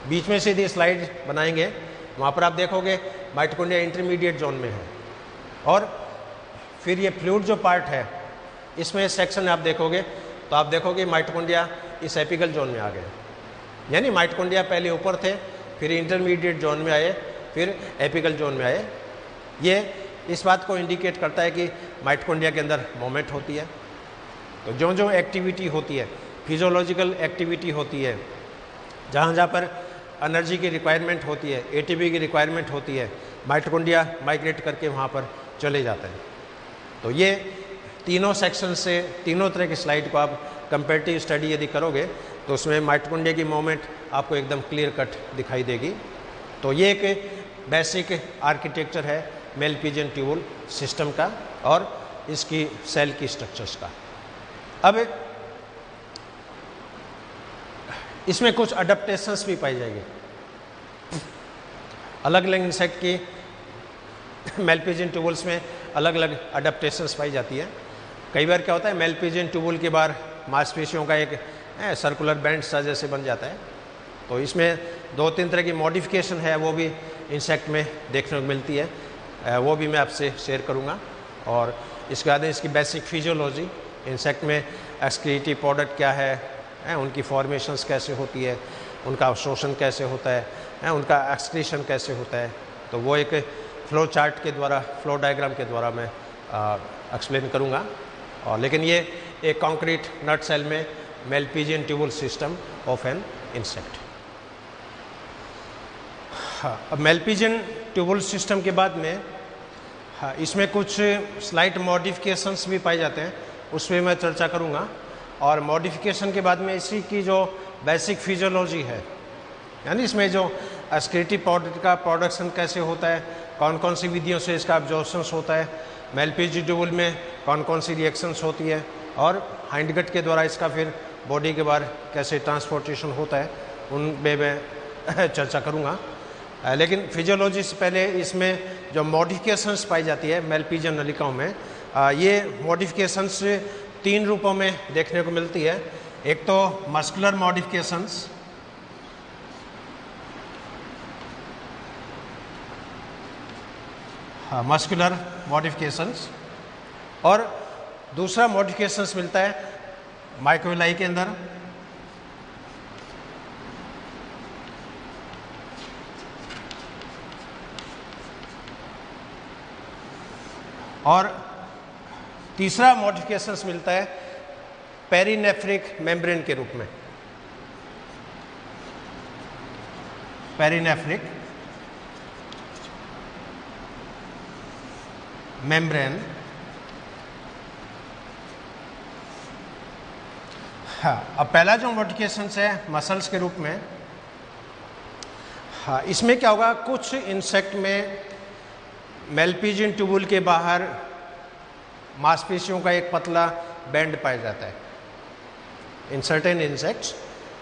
बीच में से यदि स्लाइड बनाएंगे वहाँ पर आप देखोगे माइटोकॉन्ड्रिया इंटरमीडिएट जोन में है। और फिर ये फ्लूइड जो पार्ट है इसमें सेक्शन आप देखोगे तो आप देखोगे माइटोकॉन्ड्रिया इस एपिकल जोन में आ गए, यानी माइटोकॉन्ड्रिया पहले ऊपर थे, फिर इंटरमीडिएट जोन में आए, फिर एपिकल जोन में आए। ये इस बात को इंडिकेट करता है कि माइटोकॉन्ड्रिया के अंदर मूवमेंट होती है। तो जो जो एक्टिविटी होती है, फिजियोलॉजिकल एक्टिविटी होती है, जहाँ जहाँ पर एनर्जी की रिक्वायरमेंट होती है, एटीपी की रिक्वायरमेंट होती है, माइटोकॉन्ड्रिया माइग्रेट करके वहाँ पर चले जाते हैं। तो ये तीनों सेक्शन से तीनों तरह की स्लाइड को आप कंपेरेटिव स्टडी यदि करोगे तो उसमें माइटोकॉन्ड्रिया की मूवमेंट आपको एकदम क्लियर कट दिखाई देगी। तो ये एक बेसिक आर्किटेक्चर है मेलपिजियन ट्यूबुल सिस्टम का और इसकी सेल की स्ट्रक्चर्स का। अब इसमें कुछ अडेप्टेशंस भी पाई जाएगी। अलग अलग इंसेक्ट की मेलपिजियन ट्यूबुल्स में अलग अलग अडेप्टेशंस पाई जाती है। कई बार क्या होता है, मेलपिजियन ट्यूबुल के बाहर मांसपेशियों का एक सर्कुलर बैंड सा जैसे बन जाता है। तो इसमें 2-3 तरह की मॉडिफिकेशन है, वो भी इंसेक्ट में देखने को मिलती है, वो भी मैं आपसे शेयर करूँगा। और इसके बाद इसकी बेसिक फिजियोलॉजी, इंसेक्ट में एक्सक्रीटिव प्रोडक्ट क्या है, उनकी फॉर्मेशंस कैसे होती है, उनका अवशोषण कैसे होता है, उनका एक्सक्रीशन कैसे होता है। तो वो एक फ्लो चार्ट के द्वारा, फ्लो डायग्राम के द्वारा मैं एक्सप्लेन करूँगा। और लेकिन ये एक कॉन्क्रीट नट सेल में Malpighian tubule system of an insect. अब मेलपिजियन ट्यूबुल सिस्टम के बाद में इसमें कुछ स्लाइट मॉडिफिकेशंस भी पाए जाते हैं, उस पर मैं चर्चा करूँगा। और मॉडिफिकेशन के बाद में इसी की जो बेसिक फिजियोलॉजी है, यानी इसमें जो एक्सक्रीटिव प्रोडक्ट का प्रोडक्शन कैसे होता है, कौन कौन सी विधियों से इसका एब्जॉर्प्शंस होता है, मेलपिजियन ट्यूबुल में कौन कौन सी रिएक्शंस होती है, और हाइंडगट के द्वारा इसका फिर बॉडी के बाहर कैसे ट्रांसपोर्टेशन होता है, उन पे मैं चर्चा करूँगा। लेकिन फिजियोलॉजी से पहले इसमें जो मॉडिफिकेशंस पाई जाती है मेलपिजियन नलिकाओं में, ये मॉडिफिकेशंस 3 रूपों में देखने को मिलती है। एक तो मस्कुलर मॉडिफिकेशंस, मस्कुलर मॉडिफिकेशंस, और दूसरा मॉडिफिकेशंस मिलता है माइक्रोविलाई के अंदर, और तीसरा मॉडिफिकेशंस मिलता है पेरिनेफ्रिक मेम्ब्रेन के रूप में। पेरिनेफ्रिक मेम्ब्रेन, हाँ। अब पहला जो मॉडिफिकेशंस है मसल्स के रूप में, हाँ, इसमें क्या होगा, कुछ इंसेक्ट में मेलपिजियन ट्यूबुल के बाहर मांसपेशियों का एक पतला बैंड पाया जाता है। In certain insects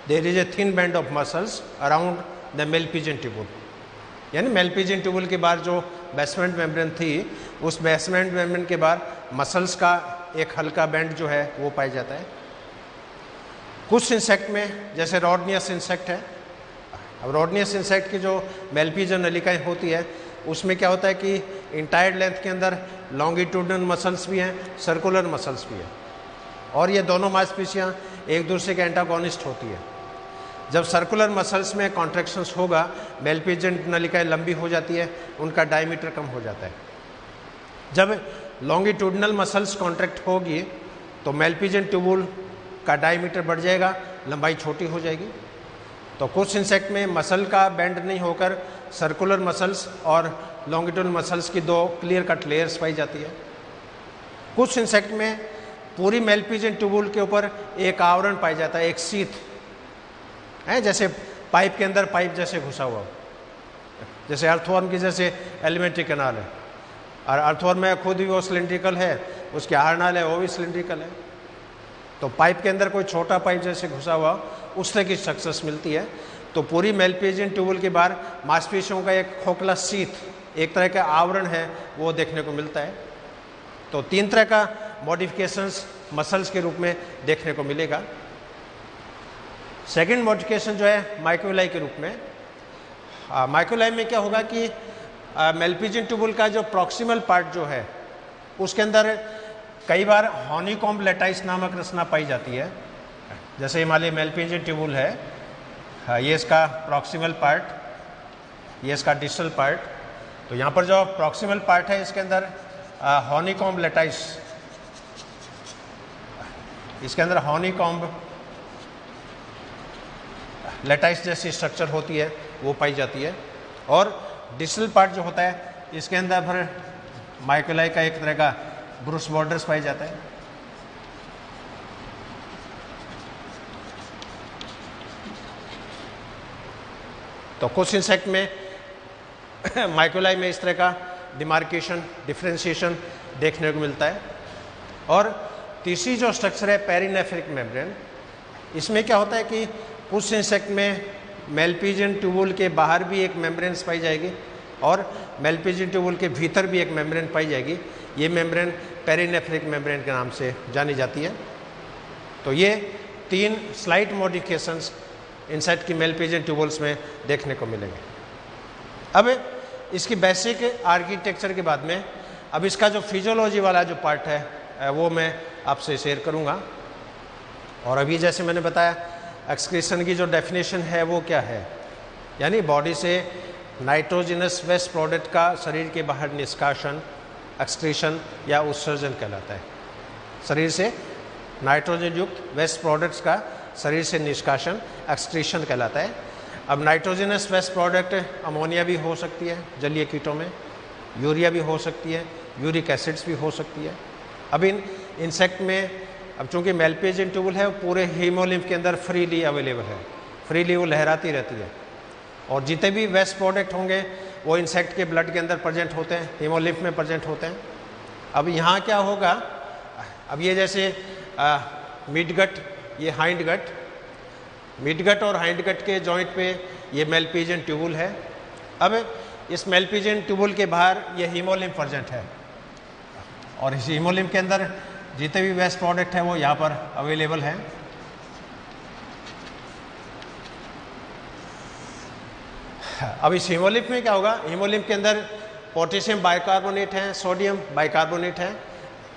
there is a thin band of muscles around the Malpighian tubule, यानी मेलपिजियन ट्यूबुल के बाहर जो बेसमेंट मेम्ब्रेन थी, उस बेसमेंट मेम्ब्रेन के बाहर मसल्स का एक हल्का बैंड जो है वो पाया जाता है। कुछ इंसेक्ट में, जैसे रॉडनियस इंसेक्ट है, अब रॉडनियस इंसेक्ट की जो मेलपिजियन नलिकाएं होती है उसमें क्या होता है कि इंटायर लेंथ के अंदर लॉन्गिट्यूडनल मसल्स भी हैं, सर्कुलर मसल्स भी हैं, और ये दोनों मांसपेशियां एक दूसरे के एंटागोनिस्ट होती है। जब सर्कुलर मसल्स में कॉन्ट्रैक्शंस होगा, मेलपिजियन नलिकाएं लंबी हो जाती है, उनका डायमीटर कम हो जाता है। जब लॉन्गिट्यूडनल मसल्स कॉन्ट्रैक्ट होगी तो मेलपिजियन ट्यूबुल का डायमीटर बढ़ जाएगा, लंबाई छोटी हो जाएगी। तो कुछ इंसेक्ट में मसल का बैंड नहीं होकर सर्कुलर मसल्स और लॉन्गिट्यूडनल मसल्स की 2 क्लियर कट लेयर्स पाई जाती है। कुछ इंसेक्ट में पूरी मेलपिजियन ट्यूबुल के ऊपर एक आवरण पाया जाता है, एक सीथ है, जैसे पाइप के अंदर पाइप जैसे घुसा हुआ, जैसे अर्थवर्म की जैसे एलिमेंट्री कैनाल है, और अर्थवर्म में खुद भी वो सिलिंड्रिकल है, उसके आहारनाल है वो भी सिलिंड्रिकल है। तो पाइप के अंदर कोई छोटा पाइप जैसे घुसा हुआ, उस तरह की स्ट्रक्चर्स मिलती है। तो पूरी मेलपिजियन ट्यूबुल के बाहर मांसपेशियों का एक खोखला सीथ, एक तरह का आवरण है, वो देखने को मिलता है। तो 3 तरह का मॉडिफिकेशंस मसल्स के रूप में देखने को मिलेगा। सेकंड मॉडिफिकेशन जो है माइक्रोविलाई के रूप में, माइक्रोलाइम में क्या होगा कि मेल्पिजियन ट्यूबुल का जो प्रॉक्सिमल पार्ट जो है उसके अंदर कई बार हॉनीकॉम्ब लेटाइस नामक रचना पाई जाती है। जैसे मान लीजिए मेल्पिजियन ट्यूबुल है, ये इसका प्रॉक्सिमल पार्ट, ये इसका डिस्टल पार्ट। तो यहाँ पर जो प्रॉक्सिमल पार्ट है इसके अंदर हॉनीकॉम्ब लेटाइस, इसके अंदर हॉनीकॉम्ब लेटाइस जैसी स्ट्रक्चर होती है वो पाई जाती है। और डिस्टल पार्ट जो होता है इसके अंदर फिर माइकोलाई का एक तरह का ब्रूस बॉर्डर्स पाई जाता है। तो कुछ इंसेक्ट में माइकोलाई में इस तरह का डिमार्केशन, डिफ्रेंशिएशन देखने को मिलता है। और तीसरी जो स्ट्रक्चर है पेरिनेफ्रिक मेम्ब्रेन, इसमें क्या होता है कि कुछ इंसेक्ट में मेल्पिजियन ट्यूबुल के बाहर भी एक मेम्ब्रेन पाई जाएगी और मेल्पिजियन ट्यूबुल के भीतर भी एक मेम्ब्रेन पाई जाएगी। ये मेम्ब्रेन पेरिनेफ्रिक मेम्ब्रेन के नाम से जानी जाती है। तो ये 3 स्लाइट मॉडिफिकेशंस इंसेक्ट की मेल्पिजियन ट्यूबुल्स में देखने को मिलेंगे। अब इसकी बेसिक आर्किटेक्चर के बाद में अब इसका जो फिजियोलॉजी वाला जो पार्ट है वो मैं आपसे शेयर करूँगा। और अभी जैसे मैंने बताया एक्सक्रीशन की जो डेफिनेशन है वो क्या है, यानी बॉडी से नाइट्रोजनस वेस्ट प्रोडक्ट का शरीर के बाहर निष्कासन एक्सक्रीशन या उत्सर्जन कहलाता है। शरीर से नाइट्रोजन युक्त वेस्ट प्रोडक्ट्स का शरीर से निष्कासन एक्सक्रीशन कहलाता है। अब नाइट्रोजनस वेस्ट प्रोडक्ट अमोनिया भी हो सकती है जलीय कीटों में, यूरिया भी हो सकती है, यूरिक एसिड्स भी हो सकती है। अब इन इंसेक्ट में अब चूंकि मेल्पिजियन ट्यूबुल है वो पूरे हीमोलिम्फ के अंदर फ्रीली अवेलेबल है, फ्रीली वो लहराती रहती है। और जितने भी वेस्ट प्रोडक्ट होंगे वो इंसेक्ट के ब्लड के अंदर प्रेजेंट होते हैं, हीमोलिम्फ में प्रेजेंट होते हैं। अब यहाँ क्या होगा, अब ये जैसे मिडगट, ये हाइंड गट, मिडगट और हाइंड गट के जॉइंट पे ये मेल्पिजियन ट्यूबुल है। अब इस मेल्पिजियन ट्यूबुल के बाहर ये हीमोलिम्फ प्रेजेंट है और इस हीमोलिम्फ के अंदर जितने भी वेस्ट प्रोडक्ट है वो यहाँ पर अवेलेबल हैं। अब इस हीमोलिम्फ में क्या होगा, हीमोलिम्फ के अंदर पोटेशियम बाइकार्बोनेट है, सोडियम बाइकार्बोनेट है।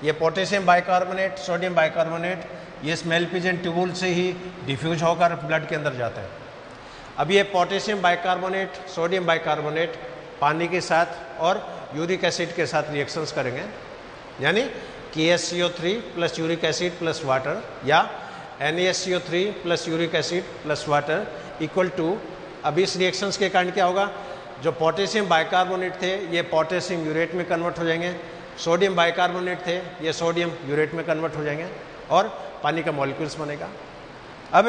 ये पोटेशियम बाइकार्बोनेट, सोडियम बाइकार्बोनेट ये मेल्पिजियन ट्यूबुल से ही डिफ्यूज होकर ब्लड के अंदर जाता है। अब ये पोटेशियम बाइकार्बोनेट, सोडियम बाइकार्बोनेट पानी के साथ और यूरिक एसिड के साथ रिएक्शंस करेंगे, यानी KSCO3 plus uric acid plus water या NaSCO3 plus uric acid plus water equal to, अब इस रिएक्शंस के कारण क्या होगा, जो पोटेशियम बाइकार्बोनेट थे ये पोटेशियम यूरेट में कन्वर्ट हो जाएंगे, सोडियम बाइकार्बोनेट थे ये सोडियम यूरेट में कन्वर्ट हो जाएंगे और पानी का मॉलिक्यूल्स बनेगा। अब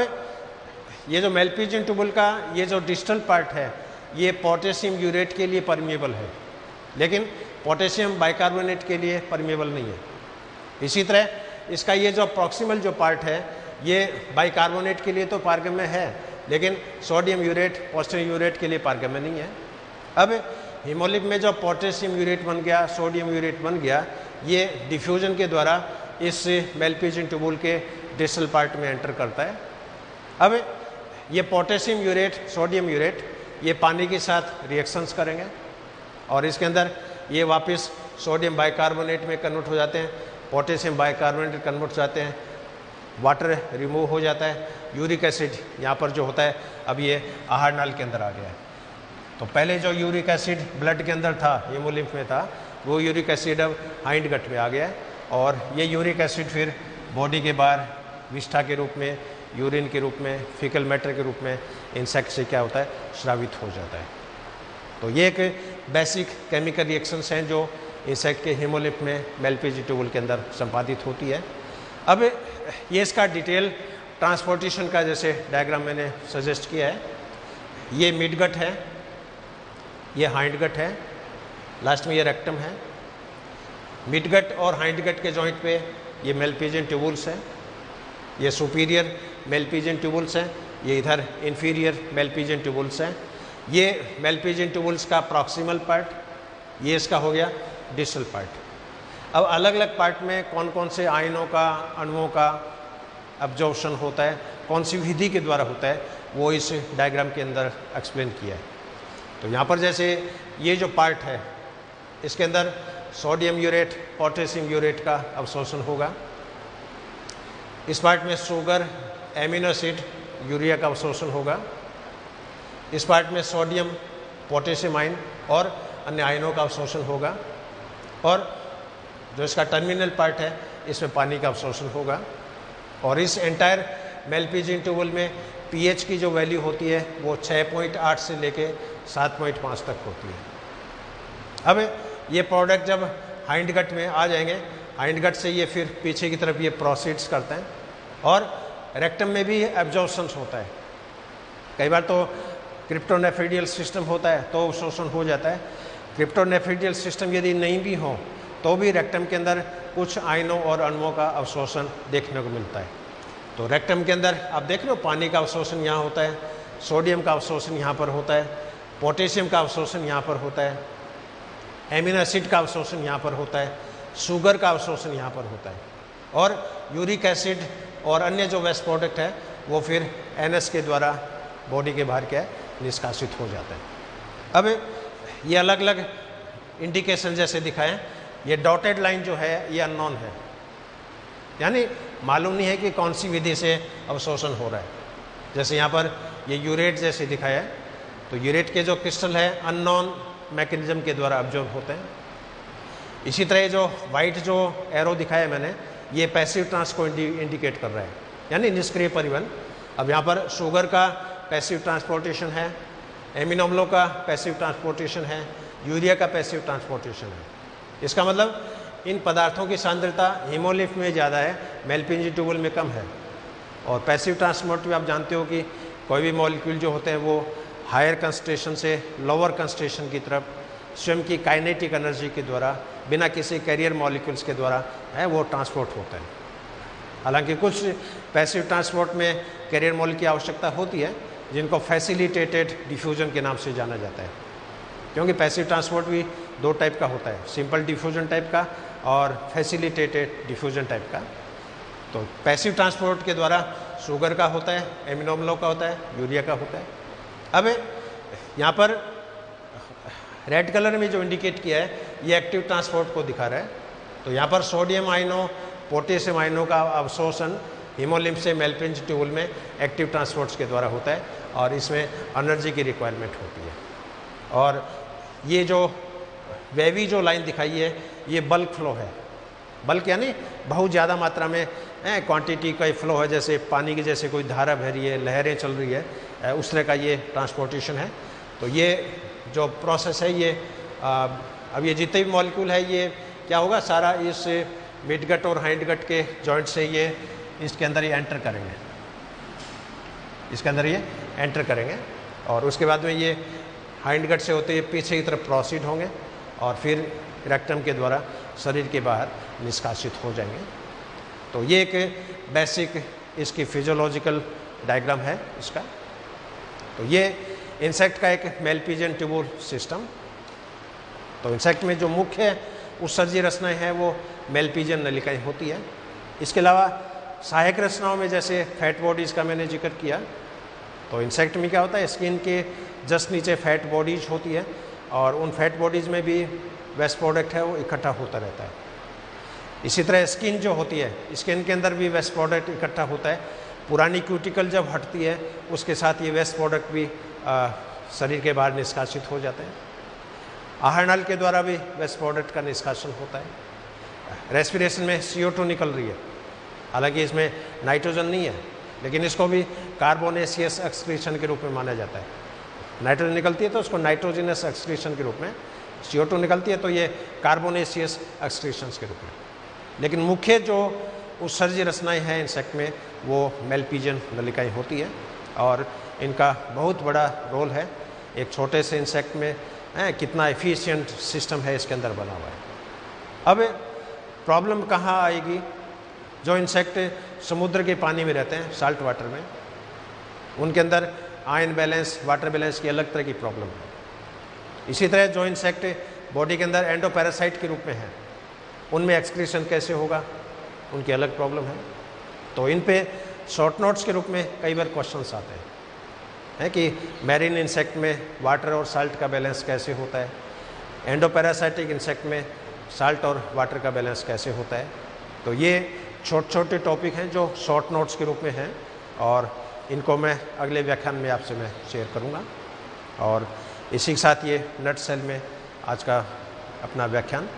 ये जो मेल्पिजियन ट्यूबुल का ये जो डिस्टल पार्ट है ये पोटेशियम यूरेट के लिए परमिएबल है, लेकिन पोटेशियम बाइकार्बोनेट के लिए परमिएबल नहीं है। इसी तरह इसका ये जो प्रॉक्सिमल जो पार्ट है ये बाइकार्बोनेट के लिए तो पारगम्य है, लेकिन सोडियम यूरेट, पोटेशियम यूरेट के लिए पारगम्य नहीं है। अब हीमोलिम्फ में जो पोटेशियम यूरेट बन गया, सोडियम यूरेट बन गया, ये डिफ्यूजन के द्वारा इस मेल्पिजियन ट्यूबुल के डिस्टल पार्ट में एंटर करता है। अब ये पोटेशियम यूरेट, सोडियम यूरेट ये पानी के साथ रिएक्शंस करेंगे और इसके अंदर ये वापस सोडियम बाइकार्बोनेट में कन्वर्ट हो जाते हैं, पोटेशियम बाइकार्बोनेट कन्वर्ट हो जाते हैं, वाटर रिमूव हो जाता है, यूरिक एसिड यहाँ पर जो होता है अब ये आहार नाल के अंदर आ गया है। तो पहले जो यूरिक एसिड ब्लड के अंदर था, हीमोलिम्फ में था, वो यूरिक एसिड अब हाइंड गट में आ गया है और ये यूरिक एसिड फिर बॉडी के बाहर विष्ठा के रूप में, यूरिन के रूप में, फीकल मैटर के रूप में इंसेक्ट से क्या होता है, स्रावित हो जाता है। तो ये एक बेसिक केमिकल रिएक्शंस हैं जो इंसेक्ट के हीमोलिम्फ में मेल्पिजियन ट्यूबुल के अंदर संपादित होती है। अब ये इसका डिटेल ट्रांसपोर्टेशन का जैसे डायग्राम मैंने सजेस्ट किया है, ये मिड गट है, ये हाइंड गट है, लास्ट में ये रेक्टम है। मिड गट और हाइंड गट के जॉइंट पे ये मेल्पिजियन ट्यूबुल्स हैं, ये सुपीरियर मेल्पिजियन ट्यूबुल्स हैं, ये इधर इंफीरियर मेल्पिजियन ट्यूबुल्स हैं। ये मेल्पिजियन ट्यूबुल्स का प्रॉक्सिमल पार्ट, ये इसका हो गया डिस्टल पार्ट। अब अलग अलग पार्ट में कौन कौन से आयनों का, अणुओं का एब्जॉर्प्शन होता है, कौन सी विधि के द्वारा होता है, वो इस डायग्राम के अंदर एक्सप्लेन किया है। तो यहाँ पर जैसे ये जो पार्ट है इसके अंदर सोडियम यूरेट, पोटेशियम यूरेट का अवशोषण होगा। इस पार्ट में शुगर, एमिनो एसिड, यूरिया का अवशोषण होगा। इस पार्ट में सोडियम, पोटेशियम आयन और अन्य आयनों का अवशोषण होगा। और जो इसका टर्मिनल पार्ट है इसमें पानी का अवशोषण होगा। और इस एंटायर मेलपिजियन ट्यूबुल में पीएच की जो वैल्यू होती है वो 6.8 से लेके 7.5 तक होती है। अब ये प्रोडक्ट जब हाइंड गट में आ जाएंगे, हाइंड गट से ये फिर पीछे की तरफ ये प्रोसीड्स करते हैं और रेक्टम में भी एब्जॉर्प्शन होता है। कई बार तो क्रिप्टोनेफ्रिडियल सिस्टम होता है तो अवशोषण हो जाता है। क्रिप्टोनेफ्रिडियल सिस्टम यदि नहीं भी हो तो भी रेक्टम के अंदर कुछ आयनों और अणुओं का अवशोषण देखने को मिलता है। तो रेक्टम के अंदर आप देख रहे हो पानी का अवशोषण यहाँ होता है, सोडियम का अवशोषण यहाँ पर होता है, पोटेशियम का अवशोषण यहाँ पर होता है, एमिनो एसिड का अवशोषण यहाँ पर होता है, शुगर का अवशोषण यहाँ पर होता है और यूरिक एसिड और अन्य जो वेस्ट प्रोडक्ट है वो फिर एनएस के द्वारा बॉडी के बाहर क्या है निष्कासित हो जाता है। अब ये अलग अलग इंडिकेशन जैसे दिखाएं, ये डॉटेड लाइन जो है ये अननोन है, यानी मालूम नहीं है कि कौन सी विधि से अवशोषण हो रहा है। जैसे यहाँ पर ये यूरेट जैसे दिखाया है, तो यूरेट के जो क्रिस्टल है अननोन मैकेनिज्म के द्वारा ऑब्जर्व होते हैं। इसी तरह जो वाइट जो एरो दिखाया मैंने, ये पैसिव ट्रांस को इंडिकेट कर रहा है, यानी निष्क्रिय परिवहन। अब यहाँ पर शुगर का पैसिव ट्रांसपोर्टेशन है, एमिनो अम्लों का पैसिव ट्रांसपोर्टेशन है, यूरिया का पैसिव ट्रांसपोर्टेशन है। इसका मतलब इन पदार्थों की सांद्रता हीमोलिम्फ में ज़्यादा है, मेलपिजियन ट्यूबुल में कम है। और पैसिव ट्रांसपोर्ट में आप जानते हो कि कोई भी मॉलिक्यूल जो होते हैं वो हायर कंसंट्रेशन से लोअर कंसंट्रेशन की तरफ स्वयं की काइनेटिक एनर्जी के द्वारा बिना किसी कैरियर मॉलिक्यूल्स के द्वारा है वो ट्रांसपोर्ट होता है। हालांकि कुछ पैसिव ट्रांसपोर्ट में कैरियर मॉलिक्यूल की आवश्यकता होती है जिनको फैसिलिटेटेड डिफ्यूजन के नाम से जाना जाता है, क्योंकि पैसिव ट्रांसपोर्ट भी दो टाइप का होता है, सिंपल डिफ्यूजन टाइप का और फैसिलिटेटेड डिफ्यूजन टाइप का। तो पैसिव ट्रांसपोर्ट के द्वारा शुगर का होता है, एमिनो अम्लों का होता है, यूरिया का होता है। अब यहाँ पर रेड कलर में जो इंडिकेट किया है ये एक्टिव ट्रांसपोर्ट को दिखा रहा है। तो यहाँ पर सोडियम आयनों, पोटेशियम आयनों का अवशोषण हीमोलिम्फ से मेलपिजियन ट्यूबुल में एक्टिव ट्रांसपोर्ट्स के द्वारा होता है और इसमें एनर्जी की रिक्वायरमेंट होती है। और ये जो वेवी जो लाइन दिखाई है ये बल्क फ्लो है। बल्क यानी बहुत ज़्यादा मात्रा में क्वांटिटी का फ्लो है, जैसे पानी की जैसे कोई धारा बह रही है, लहरें चल रही है, उस तरह का ये ट्रांसपोर्टेशन है। तो ये जो प्रोसेस है ये अब ये जितने भी मॉलिक्यूल है ये क्या होगा, सारा इस मिड गट और हाइंड गट के जॉइंट से ये इसके अंदर ये एंटर करेंगे, इसके अंदर ये एंटर करेंगे और उसके बाद में ये हाइंड गट से होते हुए पीछे की तरफ प्रोसीड होंगे और फिर रेक्टम के द्वारा शरीर के बाहर निष्कासित हो जाएंगे। तो ये एक बेसिक इसकी फिजियोलॉजिकल डायग्राम है इसका। तो ये इंसेक्ट का एक मेलपिजियन ट्यूबुल सिस्टम। तो इंसेक्ट में जो मुख्य उत्सर्जी रचनाएं हैं वो मेलपिजियन नलिकाएं होती है। इसके अलावा सहायक रचनाओं में जैसे फैट बॉडीज़ का मैंने जिक्र किया, तो इंसेक्ट में क्या होता है, स्किन के जस्ट नीचे फैट बॉडीज होती है और उन फैट बॉडीज़ में भी वेस्ट प्रोडक्ट है वो इकट्ठा होता रहता है। इसी तरह स्किन जो होती है, स्किन के अंदर भी वेस्ट प्रोडक्ट इकट्ठा होता है। पुरानी क्यूटिकल जब हटती है उसके साथ ये वेस्ट प्रोडक्ट भी शरीर के बाहर निष्कासित हो जाते हैं। आहार नल के द्वारा भी वेस्ट प्रोडक्ट का निष्कासन होता है। रेस्पिरेशन में CO2 निकल रही है, हालांकि इसमें नाइट्रोजन नहीं है, लेकिन इसको भी कार्बोनेशियस एक्सक्रीशन के रूप में माना जाता है। नाइट्रोजन निकलती है तो उसको नाइट्रोजिनस एक्सक्रीशन के रूप में, CO2 निकलती है तो ये कार्बोनेशियस एक्सक्रीशन के रूप में। लेकिन मुख्य जो उत्सर्जी रचनाएं हैं इंसेक्ट में वो मेलपिजियन नलिकाएं होती है और इनका बहुत बड़ा रोल है। एक छोटे से इंसेक्ट में कितना एफिशिएंट सिस्टम है इसके अंदर बना हुआ है। अब प्रॉब्लम कहाँ आएगी, जो इंसेक्ट समुद्र के पानी में रहते हैं, साल्ट वाटर में, उनके अंदर आयन बैलेंस, वाटर बैलेंस की अलग तरह की प्रॉब्लम है। इसी तरह जो इंसेक्ट बॉडी के अंदर एंडोपैरासाइट के रूप में है, उनमें एक्सक्रीशन कैसे होगा, उनकी अलग प्रॉब्लम है। तो इन पे शॉर्ट नोट्स के रूप में कई बार क्वेश्चंस आते हैं। है कि मैरीन इंसेक्ट में वाटर और साल्ट का बैलेंस कैसे होता है, एंडोपैरासाइटिक इंसेक्ट में साल्ट और वाटर का बैलेंस कैसे होता है। तो ये छोटे छोटे टॉपिक हैं जो शॉर्ट नोट्स के रूप में हैं और इनको मैं अगले व्याख्यान में आपसे मैं शेयर करूँगा। और इसी के साथ ये नट सेल में आज का अपना व्याख्यान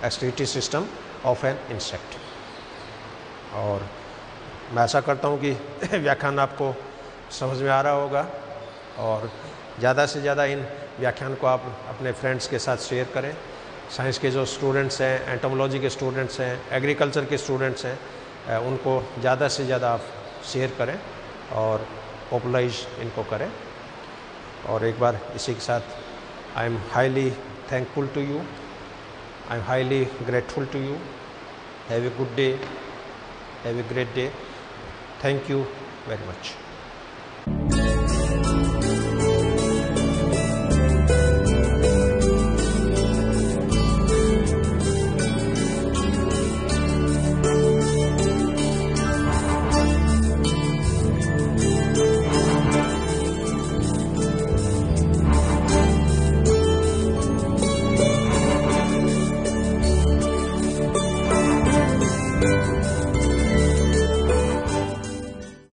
excretory system of an insect. और मैं आशा करता हूँ कि व्याख्यान आपको समझ में आ रहा होगा और ज़्यादा से ज़्यादा इन व्याख्यान को आप अपने फ्रेंड्स के साथ शेयर करें। साइंस के जो स्टूडेंट्स हैं, एंटोमोलॉजी के स्टूडेंट्स हैं, एग्रीकल्चर के स्टूडेंट्स हैं, उनको ज़्यादा से ज़्यादा आप शेयर करें और पॉपुलराइज इनको करें। और एक बार इसी के साथ I am highly thankful to you, I am highly grateful to you. Have a good day, have a great day. Thank you very much.